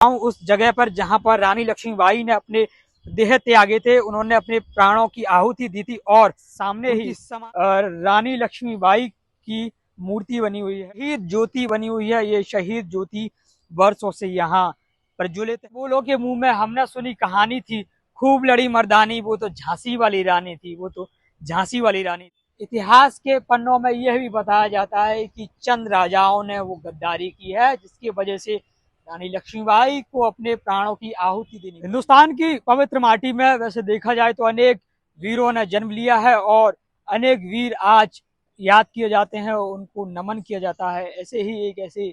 उस जगह पर जहां पर रानी लक्ष्मीबाई ने अपने देह त्यागे थे, उन्होंने अपने प्राणों की आहुति दी थी और सामने ही रानी लक्ष्मीबाई की मूर्ति बनी हुई है, शहीद ज्योति बनी हुई है। ये शहीद ज्योति वर्षों से यहाँ प्रज्वलित है। वो लोग के मुंह में हमने सुनी कहानी थी, खूब लड़ी मर्दानी, वो तो झांसी वाली रानी थी, वो तो झांसी वाली रानी। इतिहास के पन्नों में यह भी बताया जाता है कि चंद राजाओं ने वो गद्दारी की है, जिसकी वजह से रानी लक्ष्मीबाई को अपने प्राणों की आहुति देनी। हिंदुस्तान की पवित्र माटी में वैसे देखा जाए तो अनेक वीरों ने जन्म लिया है और अनेक वीर आज याद किए जाते हैं, उनको नमन किया जाता है। ऐसे ही एक ऐसे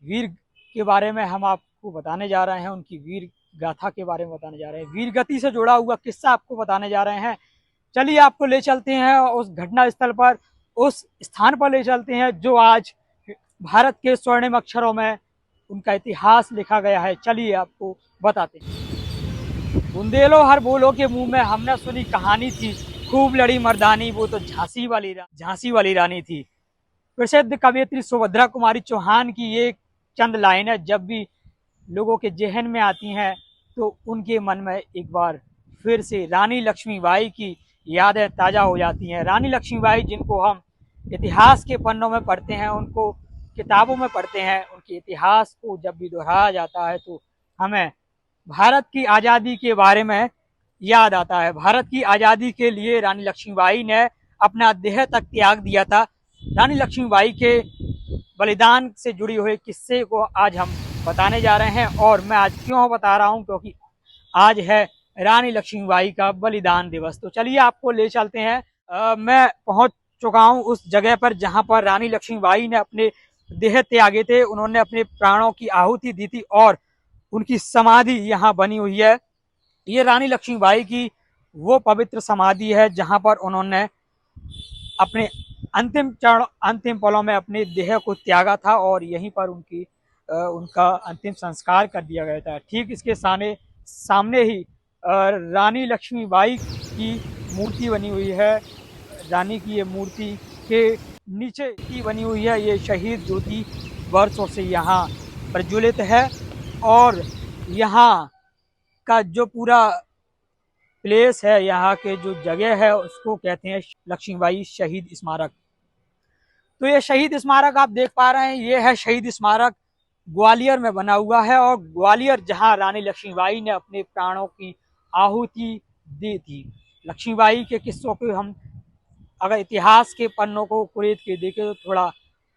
वीर के बारे में हम आपको बताने जा रहे हैं, उनकी वीर गाथा के बारे में बताने जा रहे हैं, वीर गति से जुड़ा हुआ किस्सा आपको बताने जा रहे हैं। चलिए आपको ले चलते हैं उस घटना स्थल पर, उस स्थान पर ले चलते हैं जो आज भारत के स्वर्णिम अक्षरों में उनका इतिहास लिखा गया है। चलिए आपको बताते हैं। बुंदेलो हर बोलो के मुंह में हमने सुनी कहानी थी, खूब लड़ी मर्दानी, वो तो झांसी वाली रानी थी। प्रसिद्ध कवयित्री सुभद्रा कुमारी चौहान की ये चंद लाइनें जब भी लोगों के जहन में आती हैं तो उनके मन में एक बार फिर से रानी लक्ष्मीबाई की यादें ताज़ा हो जाती हैं। रानी लक्ष्मीबाई जिनको हम इतिहास के पन्नों में पढ़ते हैं, उनको किताबों में पढ़ते हैं, उनके इतिहास को जब भी दोहराया जाता है तो हमें भारत की आज़ादी के बारे में याद आता है। भारत की आज़ादी के लिए रानी लक्ष्मीबाई ने अपना देह तक त्याग दिया था। रानी लक्ष्मीबाई के बलिदान से जुड़ी हुए किस्से को आज हम बताने जा रहे हैं। और मैं आज क्यों बता रहा हूं, क्योंकि आज है रानी लक्ष्मीबाई का बलिदान दिवस। तो चलिए आपको ले चलते हैं। मैं पहुंच चुका हूं उस जगह पर जहां पर रानी लक्ष्मीबाई ने अपने देह त्यागे थे, उन्होंने अपने प्राणों की आहुति दी थी और उनकी समाधि यहाँ बनी हुई है। ये रानी लक्ष्मीबाई की वो पवित्र समाधि है जहां पर उन्होंने अपने अंतिम पलों में अपने देह को त्यागा था और यहीं पर उनका अंतिम संस्कार कर दिया गया था। ठीक इसके सामने ही रानी लक्ष्मीबाई की मूर्ति बनी हुई है। रानी की ये मूर्ति के नीचे की बनी हुई है। ये शहीद ज्योति वर्षों से यहाँ प्रज्वलित है और यहाँ का जो पूरा प्लेस है, यहाँ के जो जगह है, उसको कहते हैं लक्ष्मीबाई शहीद स्मारक। तो ये शहीद स्मारक आप देख पा रहे हैं, ये है शहीद स्मारक, ग्वालियर में बना हुआ है। और ग्वालियर जहाँ रानी लक्ष्मीबाई ने अपने प्राणों की आहुति दी थी। लक्ष्मीबाई के किस्सों को हम अगर इतिहास के पन्नों को कुरेद के देखें तो थोड़ा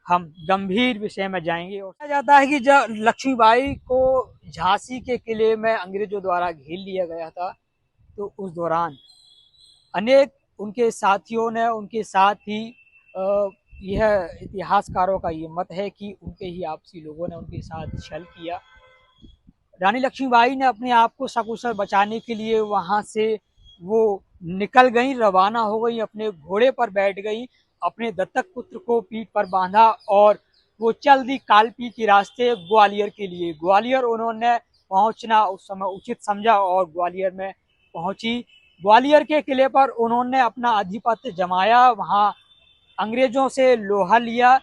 हम गंभीर विषय में जाएंगे। और कहा जाता है कि जब लक्ष्मीबाई को झांसी के किले में अंग्रेजों द्वारा घेर लिया गया था तो उस दौरान अनेक उनके साथियों ने उनके साथ ही यह इतिहासकारों का ये मत है कि उनके ही आपसी लोगों ने उनके साथ छल किया। रानी लक्ष्मीबाई ने अपने आप को सकुशल बचाने के लिए वहां से वो निकल गई, रवाना हो गई, अपने घोड़े पर बैठ गई, अपने दत्तक पुत्र को पीठ पर बांधा और वो चल दी कालपी के रास्ते ग्वालियर के लिए। ग्वालियर उन्होंने पहुंचना उस समय उचित समझा और ग्वालियर में पहुंची। ग्वालियर के किले पर उन्होंने अपना आधिपत्य जमाया, वहां अंग्रेजों से लोहा लिया।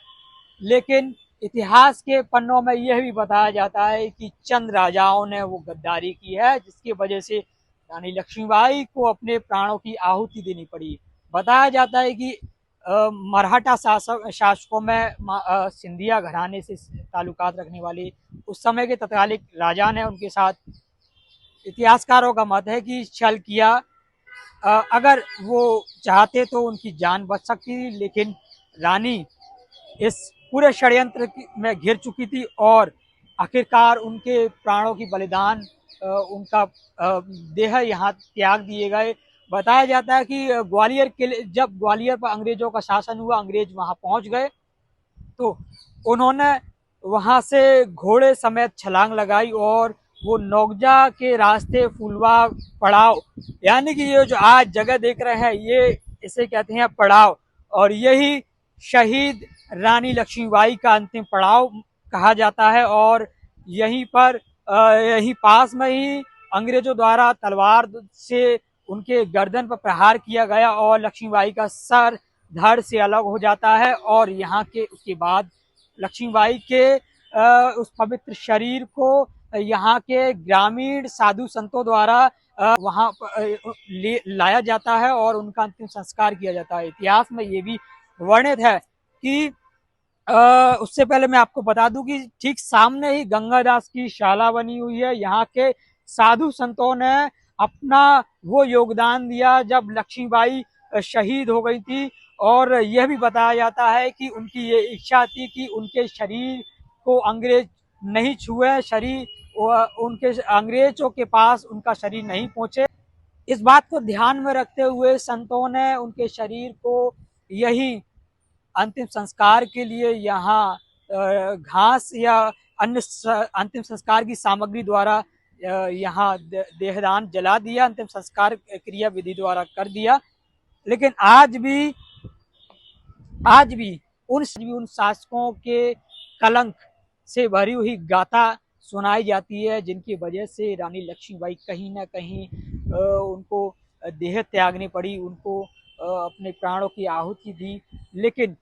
लेकिन इतिहास के पन्नों में यह भी बताया जाता है कि चंद राजाओं ने वो गद्दारी की है, जिसकी वजह से रानी लक्ष्मीबाई को अपने प्राणों की आहुति देनी पड़ी। बताया जाता है कि मराठा शासकों में सिंधिया घराने से ताल्लुकात रखने वाले उस समय के तत्कालिक राजा ने उनके साथ, इतिहासकारों का मत है कि छल किया। अगर वो चाहते तो उनकी जान बच सकती थी, लेकिन रानी इस पूरे षड्यंत्र में घिर चुकी थी और आखिरकार उनके प्राणों की बलिदान, उनका देह यहाँ त्याग दिए गए। बताया जाता है कि जब ग्वालियर पर अंग्रेजों का शासन हुआ, अंग्रेज वहां पहुंच गए तो उन्होंने वहां से घोड़े समेत छलांग लगाई और वो नौगजा के रास्ते फुलवा पड़ाव, यानी कि ये जो आज जगह देख रहे हैं ये इसे कहते हैं पड़ाव, और यही शहीद रानी लक्ष्मीबाई का अंतिम पड़ाव कहा जाता है। और यहीं पर यहीं पास में ही अंग्रेजों द्वारा तलवार से उनके गर्दन पर प्रहार किया गया और लक्ष्मीबाई का सर धड़ से अलग हो जाता है। और यहाँ के उसके बाद लक्ष्मीबाई के उस पवित्र शरीर को यहाँ के ग्रामीण साधु संतों द्वारा वहाँ लाया जाता है और उनका अंतिम संस्कार किया जाता है। इतिहास में ये भी वर्णित है कि उससे पहले मैं आपको बता दूं कि ठीक सामने ही गंगादास की शाला बनी हुई है। यहाँ के साधु संतों ने अपना वो योगदान दिया जब लक्ष्मीबाई शहीद हो गई थी, और यह भी बताया जाता है कि उनकी ये इच्छा थी कि उनके शरीर को अंग्रेज नहीं छुए, उनके अंग्रेजों के पास उनका शरीर नहीं पहुंचे। इस बात को ध्यान में रखते हुए संतों ने उनके शरीर को यही अंतिम संस्कार के लिए यहाँ घास या अन्य अंतिम संस्कार की सामग्री द्वारा यहाँ देहदान जला दिया, अंतिम संस्कार क्रिया विधि द्वारा कर दिया। लेकिन आज भी उन शासकों के कलंक से भरी हुई गाथा सुनाई जाती है, जिनकी वजह से रानी लक्ष्मीबाई कहीं ना कहीं उनको देह त्यागनी पड़ी, उनको अपने प्राणों की आहुति दी। लेकिन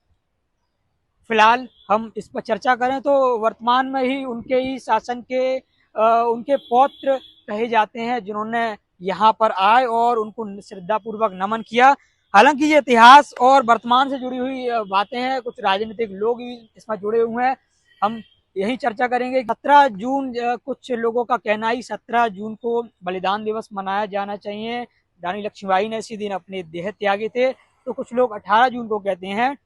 फिलहाल हम इस पर चर्चा करें तो वर्तमान में ही उनके ही शासन के उनके पौत्र कहे जाते हैं जिन्होंने यहाँ पर आए और उनको श्रद्धापूर्वक नमन किया। हालांकि ये इतिहास और वर्तमान से जुड़ी हुई बातें हैं, कुछ राजनीतिक लोग भी इसमें जुड़े हुए हैं, हम यही चर्चा करेंगे। 17 जून कुछ लोगों का कहना है 17 जून को बलिदान दिवस मनाया जाना चाहिए। रानी लक्ष्मीबाई ने इसी दिन अपने देह त्यागे थे। तो कुछ लोग 18 जून को कहते हैं।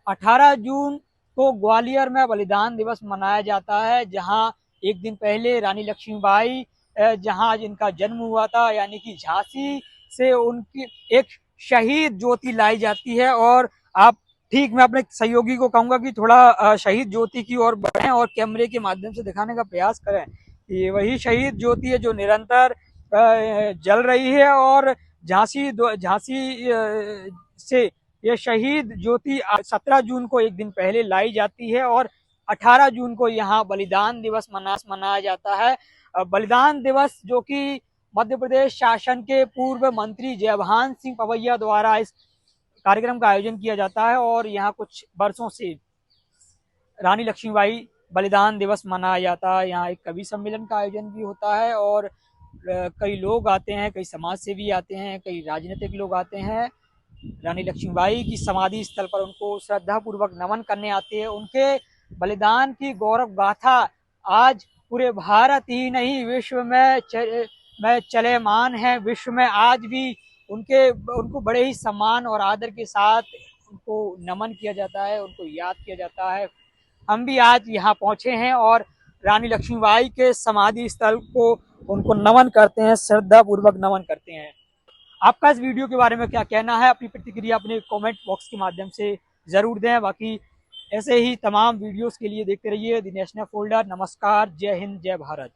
18 जून को ग्वालियर में बलिदान दिवस मनाया जाता है, जहां एक दिन पहले रानी लक्ष्मीबाई जहां जिनका जन्म हुआ था, यानी कि झांसी से उनकी एक शहीद ज्योति लाई जाती है। और आप ठीक, मैं अपने सहयोगी को कहूंगा कि थोड़ा शहीद ज्योति की ओर बढ़ें और कैमरे के माध्यम से दिखाने का प्रयास करें। ये वही शहीद ज्योति है जो निरंतर जल रही है, और झांसी से ये शहीद ज्योति 17 जून को एक दिन पहले लाई जाती है और 18 जून को यहाँ बलिदान दिवस मनाया जाता है। बलिदान दिवस जो कि मध्य प्रदेश शासन के पूर्व मंत्री जयभान सिंह पवैया द्वारा इस कार्यक्रम का आयोजन किया जाता है, और यहाँ कुछ वर्षों से रानी लक्ष्मीबाई बलिदान दिवस मनाया जाता है। यहाँ एक कवि सम्मेलन का आयोजन भी होता है, और कई लोग आते हैं, कई समाज सेवी आते हैं, कई राजनीतिक लोग आते हैं। रानी लक्ष्मीबाई की समाधि स्थल पर उनको श्रद्धापूर्वक नमन करने आते हैं। उनके बलिदान की गौरव गाथा आज पूरे भारत ही नहीं विश्व में चलेमान है। विश्व में आज भी उनको बड़े ही सम्मान और आदर के साथ उनको नमन किया जाता है, उनको याद किया जाता है। हम भी आज यहाँ पहुंचे हैं और रानी लक्ष्मीबाई के समाधि स्थल को उनको नमन करते हैं, श्रद्धा पूर्वक नमन करते हैं। आपका इस वीडियो के बारे में क्या कहना है? अपनी प्रतिक्रिया अपने कमेंट बॉक्स के माध्यम से जरूर दें। बाकी ऐसे ही तमाम वीडियोस के लिए देखते रहिए द नेशनल फोल्डर। नमस्कार, जय हिंद, जय भारत।